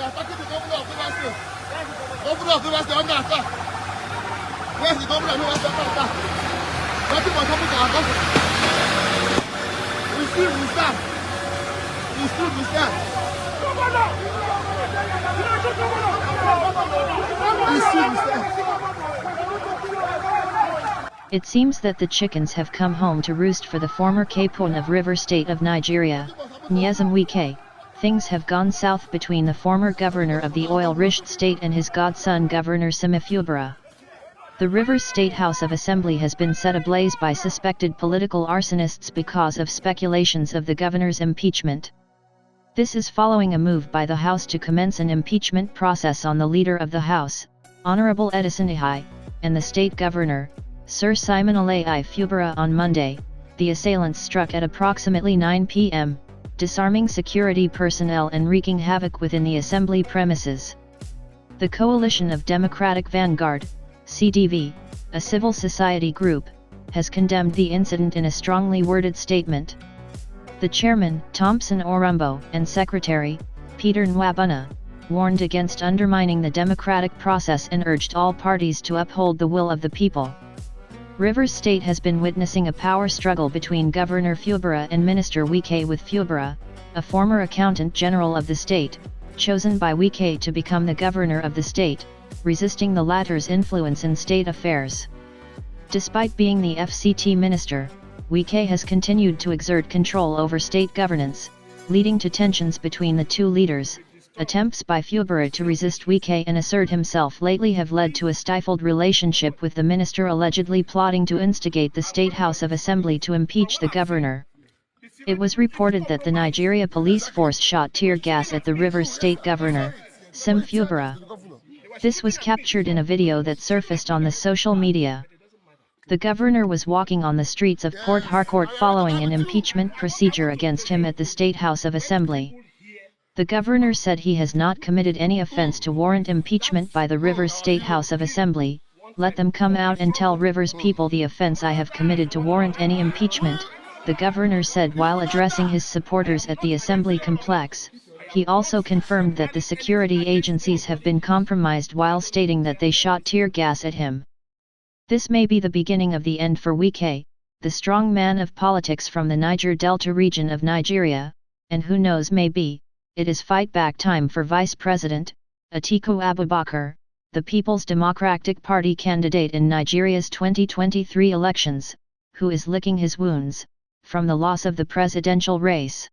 are attacking the governor of Rivers State. Governor of Rivers State under attack. Where's the governor of Rivers State under attack? Nothing was happening to our government. We stand. We stand. It seems that the chickens have come home to roost for the former Capone of River State of Nigeria, Nyesom Wike. Things have gone south between the former governor of the oil-rich state and his godson Governor Simi Fubara. The Rivers State House of Assembly has been set ablaze by suspected political arsonists because of speculations of the governor's impeachment. This is following a move by the House to commence an impeachment process on the leader of the House, Hon Edison Ehie, and the state governor, Sir Siminalayi Fubara on Monday. The assailants struck at approximately 9 p.m., disarming security personnel and wreaking havoc within the assembly premises. The Coalition of Democratic Vanguard, CDV, a civil society group, has condemned the incident in a strongly worded statement. The Chairman, Thompson Orumbo, and Secretary, Peter Nwabunna, warned against undermining the democratic process and urged all parties to uphold the will of the people. Rivers State has been witnessing a power struggle between Governor Fubara and Minister Wike, with Fubara, a former accountant general of the state, chosen by Wike to become the governor of the state, resisting the latter's influence in state affairs. Despite being the FCT Minister, Wike has continued to exert control over state governance, leading to tensions between the two leaders. Attempts by Fubara to resist Wike and assert himself lately have led to a stifled relationship, with the minister allegedly plotting to instigate the State House of Assembly to impeach the governor. It was reported that the Nigeria police force shot tear gas at the Rivers State governor, Simi Fubara. This was captured in a video that surfaced on the social media. The governor was walking on the streets of Port Harcourt following an impeachment procedure against him at the State House of Assembly. The governor said he has not committed any offense to warrant impeachment by the Rivers State House of Assembly. Let them come out and tell Rivers people the offense I have committed to warrant any impeachment, the governor said while addressing his supporters at the Assembly complex. He also confirmed that the security agencies have been compromised, while stating that they shot tear gas at him. This may be the beginning of the end for Wike, the strong man of politics from the Niger Delta region of Nigeria, and who knows, maybe it is fight back time for Vice President Atiku Abubakar, the People's Democratic Party candidate in Nigeria's 2023 elections, who is licking his wounds from the loss of the presidential race.